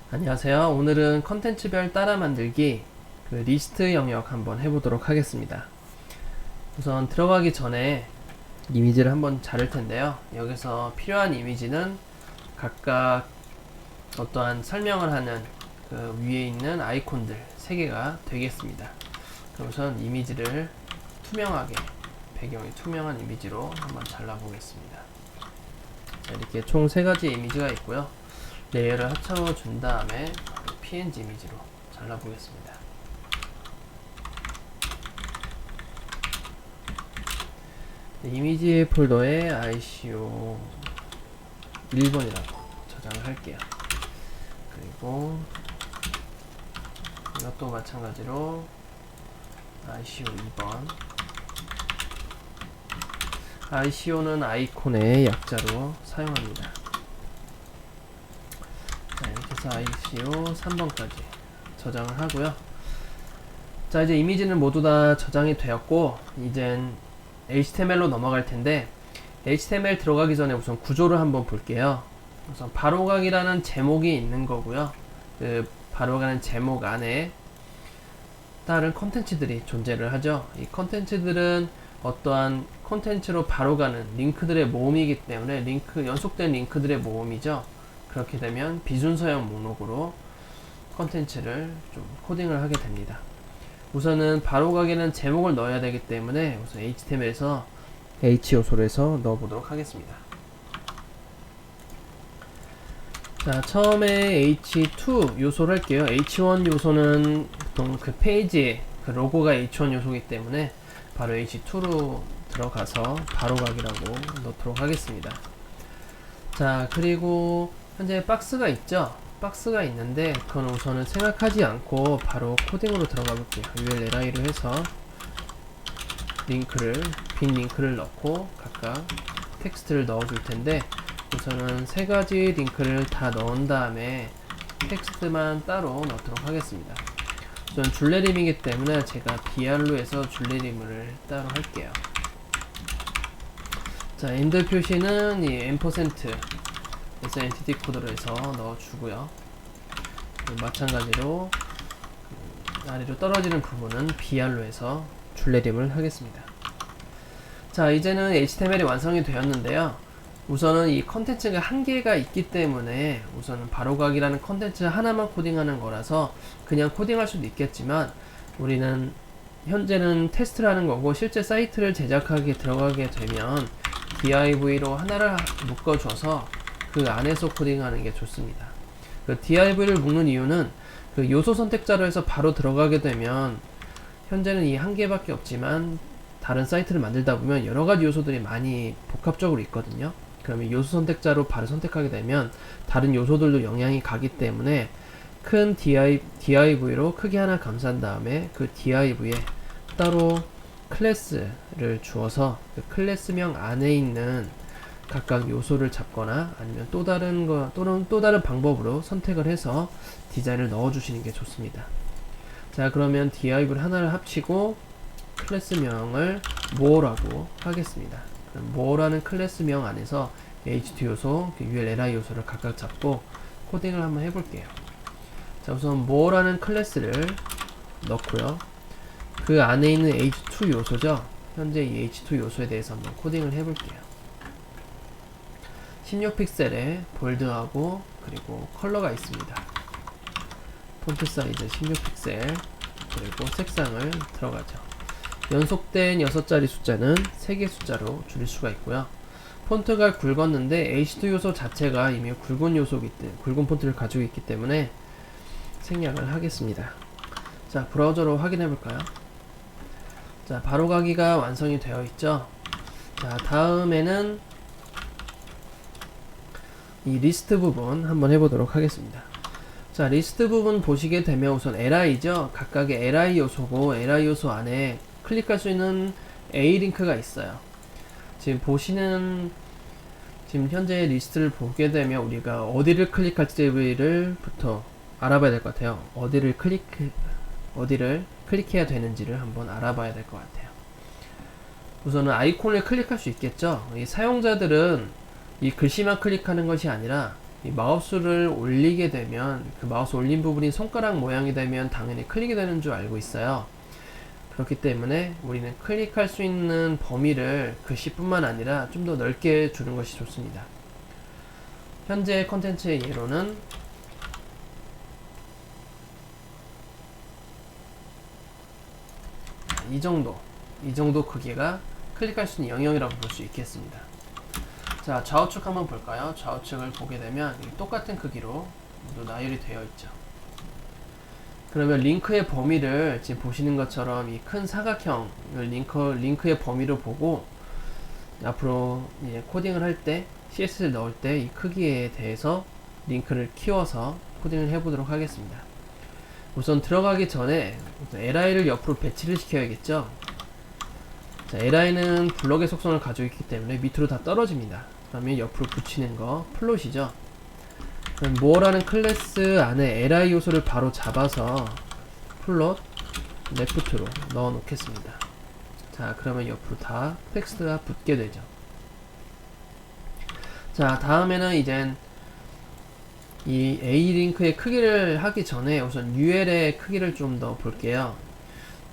안녕하세요. 오늘은 컨텐츠별 따라 만들기 리스트 영역 한번 해보도록 하겠습니다. 우선 들어가기 전에 이미지를 한번 자를 텐데요. 여기서 필요한 이미지는 각각 어떠한 설명을 하는 그 위에 있는 아이콘들 3개가 되겠습니다. 그럼 우선 이미지를 투명하게, 배경이 투명한 이미지로 한번 잘라보겠습니다. 자, 이렇게 총 3가지 이미지가 있고요. 레이어를 합쳐준 다음에 PNG 이미지로 잘라보겠습니다. 이미지 폴더에 ICO 1번이라고 저장을 할게요. 그리고 이것도 마찬가지로 ICO 2번. ICO는 아이콘의 약자로 사용합니다. 자, 이렇게 해서 ICO 3번까지 저장을 하고요. 자, 이제 이미지는 모두 다 저장이 되었고, 이젠 HTML로 넘어갈 텐데, HTML 들어가기 전에 우선 구조를 한번 볼게요. 우선 바로가기라는 제목이 있는 거고요. 그 바로가는 제목 안에 다른 컨텐츠들이 존재를 하죠. 이 컨텐츠들은 어떠한 컨텐츠로 바로가는 링크들의 모음이기 때문에 연속된 링크들의 모음이죠. 그렇게 되면 비순서형 목록으로 컨텐츠를 좀 코딩을 하게 됩니다. 우선은 바로가기는 제목을 넣어야 되기 때문에 우선 HTML에서 H 요소로 해서 넣어보도록 하겠습니다. 자, 처음에 H2 요소를 할게요. H1 요소는 보통 그 페이지에 그 로고가 H1 요소이기 때문에 바로 H2로 들어가서 바로가기라고 넣도록 하겠습니다. 자, 그리고 현재 박스가 있죠. 박스가 있는데 그건 우선은 생각하지 않고 바로 코딩으로 들어가 볼게요. ULLI로 해서 빈 링크를 넣고 각각 텍스트를 넣어 줄 텐데, 우선은 3가지 링크를 다 넣은 다음에 텍스트만 따로 넣도록 하겠습니다. 우선 줄내림이기 때문에 제가 BR로 해서 줄내림을 따로 할게요. 자, 엔드 표시는 이 %에서 엔티티 코드로 해서 넣어주고요. 마찬가지로 아래로 떨어지는 부분은 BR로 해서 줄내림을 하겠습니다. 자, 이제는 HTML이 완성이 되었는데요. 우선은 이 컨텐츠가 한 개가 있기 때문에 우선은 바로가기라는 컨텐츠 하나만 코딩하는 거라서 그냥 코딩할 수도 있겠지만, 우리는 현재는 테스트를 하는 거고 실제 사이트를 제작하게 들어가게 되면 div로 하나를 묶어줘서 그 안에서 코딩하는 게 좋습니다. 그 div를 묶는 이유는 그 요소 선택자로 해서 바로 들어가게 되면 현재는 이 한 개밖에 없지만 다른 사이트를 만들다 보면 여러 가지 요소들이 많이 복합적으로 있거든요. 그러면 요소 선택자로 바로 선택하게 되면 다른 요소들도 영향이 가기 때문에 큰 div로 크게 하나 감싼 다음에 그 div에 따로 클래스를 주어서 그 클래스명 안에 있는 각각 요소를 잡거나 아니면 또 다른 방법으로 선택을 해서 디자인을 넣어 주시는 게 좋습니다. 자, 그러면 div를 하나를 합치고 클래스명을 more라고 하겠습니다. more라는 클래스명 안에서 h2 요소, ULLI 요소를 각각 잡고 코딩을 한번 해볼게요. 자, 우선 more라는 클래스를 넣고요. 그 안에 있는 h2 요소죠. 현재 이 h2 요소에 대해서 한번 코딩을 해볼게요. 16픽셀에 볼드하고 그리고 컬러가 있습니다. 폰트 사이즈 16픽셀, 그리고 색상을 들어가죠. 연속된 6자리 숫자는 3개 숫자로 줄일 수가 있고요. 폰트가 굵었는데 H2 요소 자체가 이미 굵은 폰트를 가지고 있기 때문에 생략을 하겠습니다. 자, 브라우저로 확인해 볼까요? 자, 바로가기가 완성이 되어 있죠. 자, 다음에는 이 리스트 부분 한번 해보도록 하겠습니다. 자, 리스트 부분 보시게 되면 우선 li죠. 각각의 li 요소고 li 요소 안에 클릭할 수 있는 A 링크가 있어요. 지금 현재 리스트를 보게 되면 우리가 어디를 클릭할지를 부터 알아봐야 될 것 같아요. 어디를 클릭해야 되는지를 한번 알아봐야 될 것 같아요. 우선은 아이콘을 클릭할 수 있겠죠. 이 사용자들은 이 글씨만 클릭하는 것이 아니라 이 마우스를 올리게 되면 그 마우스 올린 부분이 손가락 모양이 되면 당연히 클릭이 되는 줄 알고 있어요. 그렇기 때문에 우리는 클릭할 수 있는 범위를 글씨뿐만 아니라 좀 더 넓게 주는 것이 좋습니다. 현재 컨텐츠의 예로는 이 정도 크기가 클릭할 수 있는 영역이라고 볼 수 있겠습니다. 자, 좌우측 한번 볼까요? 좌우측을 보게 되면 똑같은 크기로 모두 나열이 되어 있죠. 그러면 링크의 범위를 지금 보시는 것처럼 이 큰 사각형 링크의 범위를 보고 앞으로 이제 코딩을 할 때 CSS를 넣을 때 이 크기에 대해서 링크를 키워서 코딩을 해보도록 하겠습니다. 우선 들어가기 전에 li를 옆으로 배치를 시켜야겠죠. 자, li는 블럭의 속성을 가지고 있기 때문에 밑으로 다 떨어집니다. 그러면 옆으로 붙이는 거 플롯이죠. 그럼 more라는 클래스 안에 li 요소를 바로 잡아서 플롯 left로 넣어 놓겠습니다. 자, 그러면 옆으로 다 텍스트가 붙게 되죠. 자, 다음에는 이젠 이 A 링크의 크기를 하기 전에 우선 UL의 크기를 좀 더 볼게요.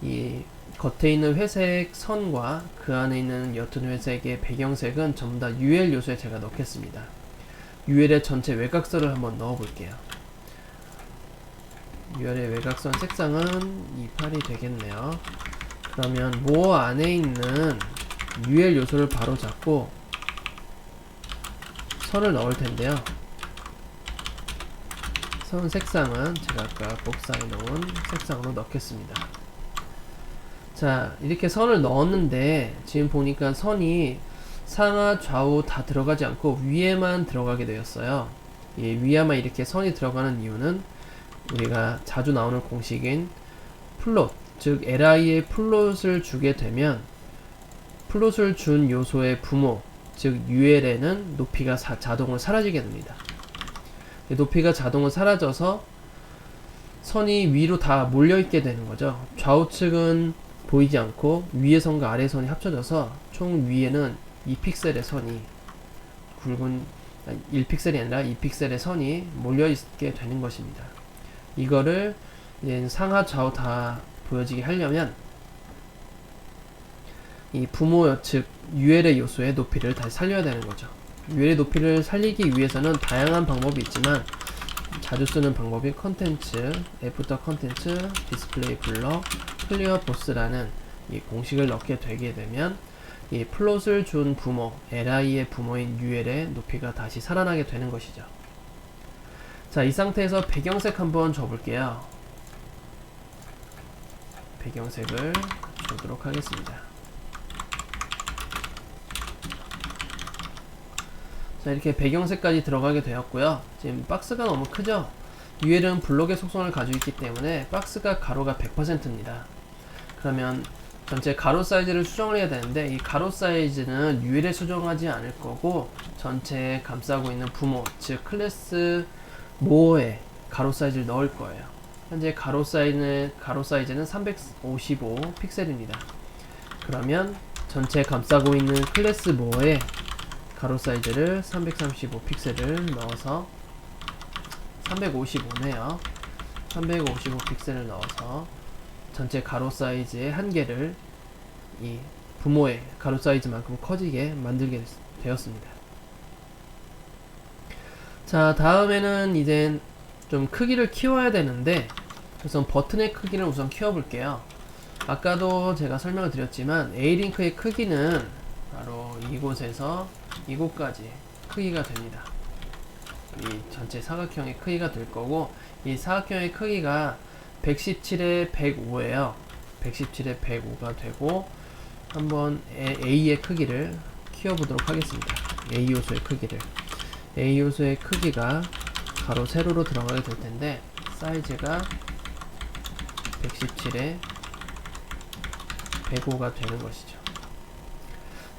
이 겉에 있는 회색 선과 그 안에 있는 옅은 회색의 배경색은 전부 다 UL 요소에 제가 넣겠습니다. UL의 전체 외곽선을 한번 넣어 볼게요. UL의 외곽선 색상은 28이 되겠네요. 그러면 more 안에 있는 UL 요소를 바로 잡고 선을 넣을 텐데요. 선 색상은 제가 아까 복사해 놓은 색상으로 넣겠습니다. 자, 이렇게 선을 넣었는데 지금 보니까 선이 상하 좌우 다 들어가지 않고 위에만 들어가게 되었어요. 이 위에만 이렇게 선이 들어가는 이유는 우리가 자주 나오는 공식인 플롯, 즉 li에 플롯을 주게 되면 플롯을 준 요소의 부모, 즉 ul에는 높이가 자동으로 사라지게 됩니다. 높이가 자동으로 사라져서 선이 위로 다 몰려있게 되는 거죠. 좌우측은 보이지 않고 위의 선과 아래 선이 합쳐져서 총 위에는 2픽셀의 선이 굵은 1픽셀이 아니라 2픽셀의 선이 몰려있게 되는 것입니다. 이거를 이제 상하 좌우 다 보여지게 하려면 이 부모 즉 UL의 요소의 높이를 다시 살려야 되는 거죠. UL의 높이를 살리기 위해서는 다양한 방법이 있지만 자주 쓰는 방법이 컨텐츠, 애프터 컨텐츠, 디스플레이 블럭, 클리어 보스라는 이 공식을 넣게 되게 되면 이 플롯을 준 부모, li의 부모인 ul의 높이가 다시 살아나게 되는 것이죠. 자, 이 상태에서 배경색 한번 줘볼게요. 배경색을 주도록 하겠습니다. 자, 이렇게 배경색까지 들어가게 되었고요. 지금 박스가 너무 크죠? UL은 블록의 속성을 가지고 있기 때문에 박스가 가로가 100%입니다. 그러면 전체 가로 사이즈를 수정을 해야 되는데 이 가로 사이즈는 UL에 수정하지 않을 거고 전체에 감싸고 있는 부모, 즉 클래스 more에 가로 사이즈를 넣을 거예요. 현재 가로 사이즈는 355 픽셀입니다. 그러면 전체 감싸고 있는 클래스 more에 가로 사이즈를 335 픽셀을 넣어서 355네요. 355 픽셀을 넣어서 전체 가로 사이즈의 한계를 이 부모의 가로 사이즈만큼 커지게 만들게 되었습니다. 자, 다음에는 이젠 좀 크기를 키워야 되는데 우선 버튼의 크기를 우선 키워볼게요. 아까도 제가 설명을 드렸지만 A링크의 크기는 바로 이곳에서 이곳까지 크기가 됩니다. 이 전체 사각형의 크기가 될 거고 이 사각형의 크기가 117에 105예요. 117에 105가 되고 한번 A의 크기를 키워보도록 하겠습니다. A 요소의 크기를. A 요소의 크기가 가로 세로로 들어가게 될 텐데 사이즈가 117에 105가 되는 것이죠.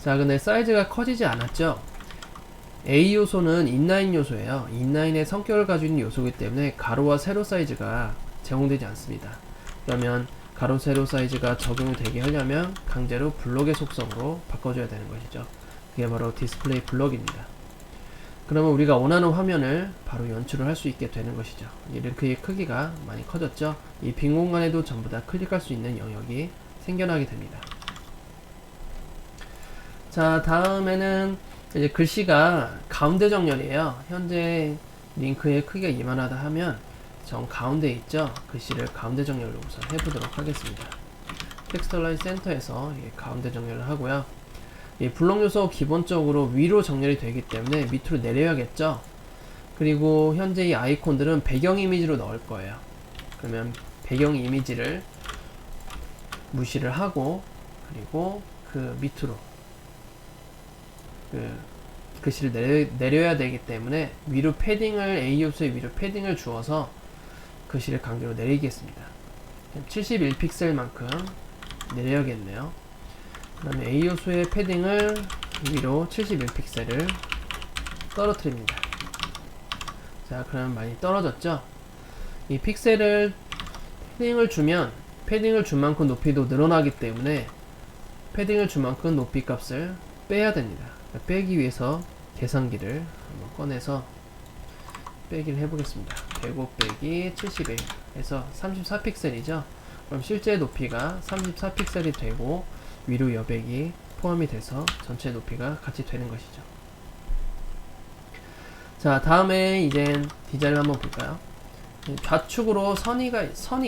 자, 근데 사이즈가 커지지 않았죠? A 요소는 인라인 요소예요. 인라인의 성격을 가지고 있는 요소이기 때문에 가로와 세로 사이즈가 제공되지 않습니다. 그러면 가로 세로 사이즈가 적용이 되게 하려면 강제로 블록의 속성으로 바꿔줘야 되는 것이죠. 그게 바로 디스플레이 블럭입니다. 그러면 우리가 원하는 화면을 바로 연출을 할 수 있게 되는 것이죠. 이 링크의 크기가 많이 커졌죠. 이 빈 공간에도 전부 다 클릭할 수 있는 영역이 생겨나게 됩니다. 자, 다음에는 이제 글씨가 가운데 정렬이에요. 현재 링크의 크기가 이만하다 하면 정 가운데 있죠. 글씨를 가운데 정렬로 우선 해보도록 하겠습니다. 텍스트 라인 센터에서 가운데 정렬을 하고요. 이 블록 요소 기본적으로 위로 정렬이 되기 때문에 밑으로 내려야겠죠. 그리고 현재 이 아이콘들은 배경 이미지로 넣을 거예요. 그러면 배경 이미지를 무시를 하고, 그리고 그 밑으로 그 글씨를 내려야 되기 때문에 위로 패딩을, A 요소의 위로 패딩을 주어서 글씨를 강제로 내리겠습니다. 71픽셀만큼 내려야겠네요. 그 다음에 A 요소의 패딩을 위로 71픽셀을 떨어뜨립니다. 자, 그러면 많이 떨어졌죠? 이 픽셀을 패딩을 주면 패딩을 준 만큼 높이도 늘어나기 때문에 패딩을 준 만큼 높이 값을 빼야 됩니다. 빼기 위해서 계산기를 한번 꺼내서 빼기를 해보겠습니다. 105 빼기 71 해서 34픽셀이죠. 그럼 실제 높이가 34픽셀이 되고 위로 여백이 포함이 돼서 전체 높이가 같이 되는 것이죠. 자, 다음에 이제 디자인을 한번 볼까요? 좌측으로 선이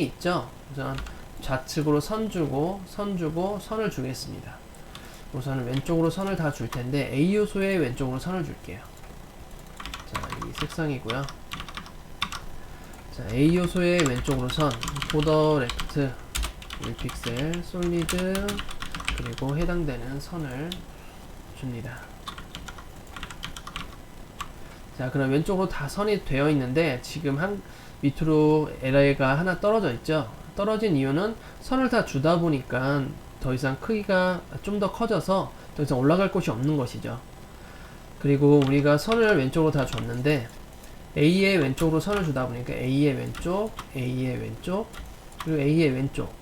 있죠. 우선 좌측으로 선 주고 선을 주겠습니다. 우선 왼쪽으로 선을 다 줄 텐데 A 요소의 왼쪽으로 선을 줄게요. 자, 이 색상이고요. 자, A 요소의 왼쪽으로 선 보더 레프트 1픽셀 솔리드 그리고 해당되는 선을 줍니다. 자, 그럼 왼쪽으로 다 선이 되어 있는데 지금 밑으로 LI가 하나 떨어져 있죠. 떨어진 이유는 선을 다 주다 보니까 더 이상 크기가 좀 더 커져서 더 이상 올라갈 곳이 없는 것이죠. 그리고 우리가 선을 왼쪽으로 다 줬는데 A의 왼쪽으로 선을 주다 보니까 A의 왼쪽, A의 왼쪽, 그리고 A의 왼쪽,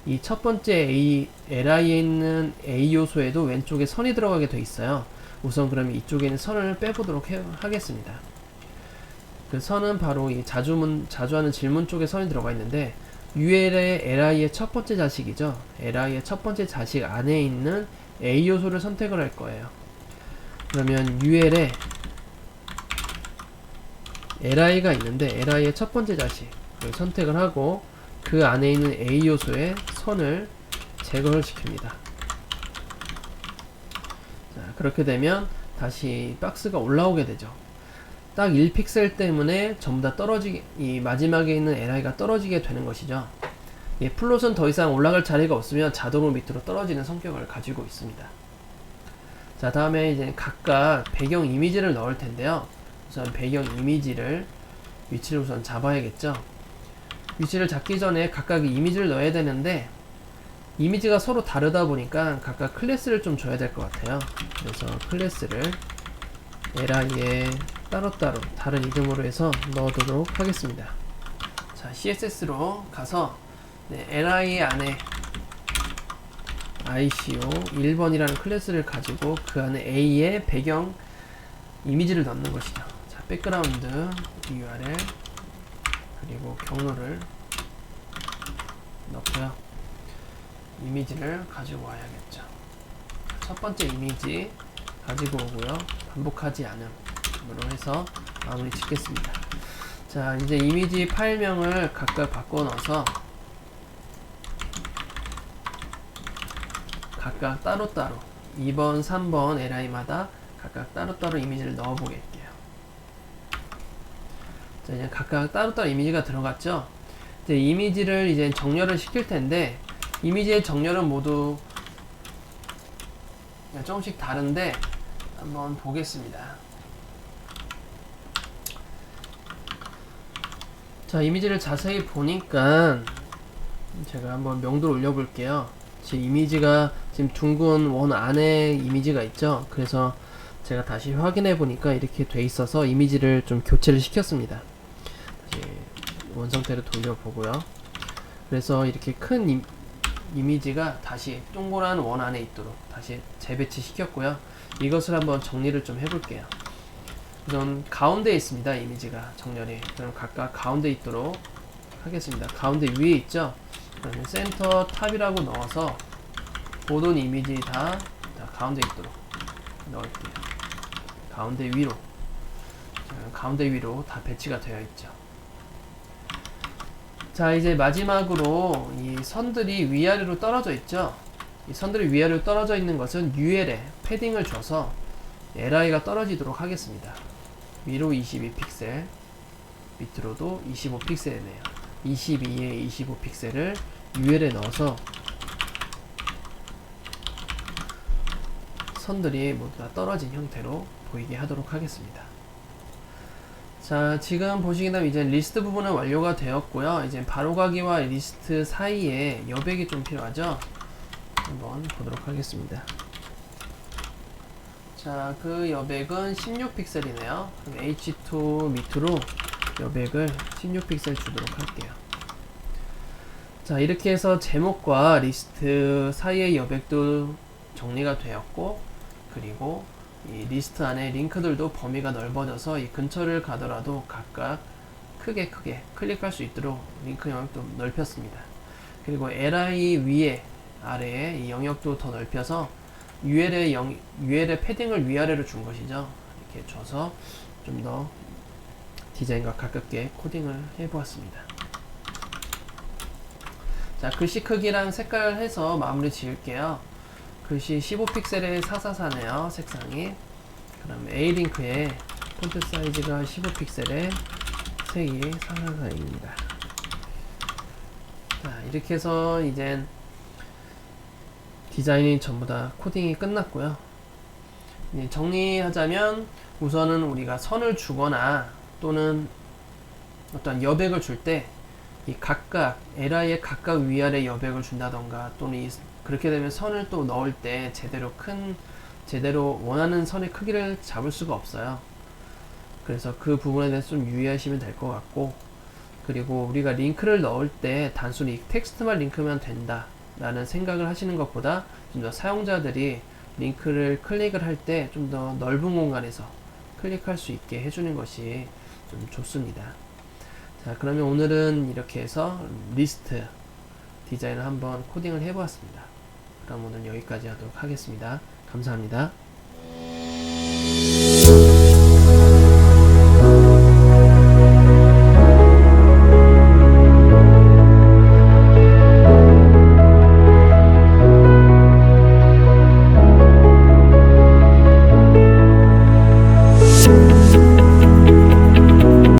이 첫 번째 LI에 있는 A 요소에도 왼쪽에 선이 들어가게 돼 있어요. 우선 그러면 이쪽에 있는 선을 빼보도록 하겠습니다. 그 선은 바로 이 자주 하는 질문 쪽에 선이 들어가 있는데 UL의 LI의 첫 번째 자식이죠. LI의 첫 번째 자식 안에 있는 A 요소를 선택을 할 거예요. 그러면 UL에 LI가 있는데 LI의 첫 번째 자식을 선택을 하고 그 안에 있는 A 요소의 선을 제거를 시킵니다. 자, 그렇게 되면 다시 박스가 올라오게 되죠. 딱 1픽셀 때문에 전부 다 이 마지막에 있는 LI가 떨어지게 되는 것이죠. 예, 플롯은 더 이상 올라갈 자리가 없으면 자동으로 밑으로 떨어지는 성격을 가지고 있습니다. 자, 다음에 이제 각각 배경 이미지를 넣을 텐데요. 우선 배경 이미지를 위치를 우선 잡아야겠죠. 위치를 잡기 전에 각각 이미지를 넣어야 되는데 이미지가 서로 다르다 보니까 각각 클래스를 좀 줘야 될 것 같아요. 그래서 클래스를 LI에 따로따로 다른 이름으로 해서 넣어두도록 하겠습니다. 자, CSS로 가서 LI 안에 ICO 1번이라는 클래스를 가지고 그 안에 A의 배경 이미지를 넣는 것이죠. 자, 백그라운드 URL 그리고 경로를 넣고요. 이미지를 가지고 와야겠죠. 첫 번째 이미지 가지고 오고요. 반복하지 않음으로 해서 마무리 짓겠습니다. 자, 이제 이미지 파일명을 각각 바꿔 넣어서 각각 따로따로 2번, 3번 LI마다 각각 따로따로 이미지를 넣어 보겠게요. 자, 이제 각각 따로따로 이미지가 들어갔죠. 이제 이미지를 이제 정렬을 시킬 텐데 이미지의 정렬은 모두 조금씩 다른데 한번 보겠습니다. 자, 이미지를 자세히 보니까 제가 한번 명도를 올려볼게요. 제 이미지가 지금 둥근 원 안에 이미지가 있죠. 그래서 제가 다시 확인해 보니까 이렇게 돼 있어서 이미지를 좀 교체를 시켰습니다. 다시 원상태로 돌려보고요. 그래서 이렇게 큰 이미지가 다시 동그란 원 안에 있도록 다시 재배치 시켰고요. 이것을 한번 정리를 좀 해볼게요. 우선 가운데에 있습니다. 이미지가 정렬이. 그럼 각각 가운데 있도록 하겠습니다. 가운데 위에 있죠? 그러면 센터 탑이라고 넣어서 모든 이미지 다 가운데 있도록 넣을게요. 가운데 위로. 자, 가운데 위로 다 배치가 되어 있죠. 자, 이제 마지막으로 이 선들이 위아래로 떨어져 있죠? 이 선들이 위아래로 떨어져 있는 것은 UL에 패딩을 줘서 LI가 떨어지도록 하겠습니다. 위로 22픽셀, 밑으로도 25픽셀이네요. 22에 25픽셀을 UL에 넣어서 선들이 모두 다 떨어진 형태로 보이게 하도록 하겠습니다. 자, 지금 보시기는 이제 리스트 부분은 완료가 되었고요. 이제 바로가기와 리스트 사이에 여백이 좀 필요하죠? 한번 보도록 하겠습니다. 자, 그 여백은 16픽셀이네요. H2 밑으로 여백을 16픽셀 주도록 할게요. 자, 이렇게 해서 제목과 리스트 사이의 여백도 정리가 되었고, 그리고 이 리스트 안에 링크들도 범위가 넓어져서 이 근처를 가더라도 각각 크게 클릭할 수 있도록 링크 영역도 넓혔습니다. 그리고 li 위에 아래에 이 영역도 더 넓혀서 UL의 패딩을 위아래로 준 것이죠. 이렇게 줘서 좀 더 디자인과 가깝게 코딩을 해보았습니다. 자, 글씨 크기랑 색깔 해서 마무리 지을게요. 글씨 15픽셀에 444네요. 색상이. 그럼 A링크에 폰트 사이즈가 15픽셀에 색이 444입니다. 자, 이렇게 해서 이젠 디자인이 전부 다 코딩이 끝났고요. 이제 정리하자면 우선은 우리가 선을 주거나 또는 어떤 여백을 줄 때 이 각각 LI의 각각 위아래 여백을 준다던가 또는 그렇게 되면 선을 또 넣을 때 제대로 원하는 선의 크기를 잡을 수가 없어요. 그래서 그 부분에 대해서 좀 유의하시면 될 것 같고, 그리고 우리가 링크를 넣을 때 단순히 텍스트만 링크면 된다 라는 생각을 하시는 것보다 좀 더 사용자들이 링크를 클릭을 할 때 좀 더 넓은 공간에서 클릭할 수 있게 해주는 것이 좀 좋습니다. 자, 그러면 오늘은 이렇게 해서 리스트 디자인을 한번 코딩을 해보았습니다. 그럼 오늘 여기까지 하도록 하겠습니다. 감사합니다.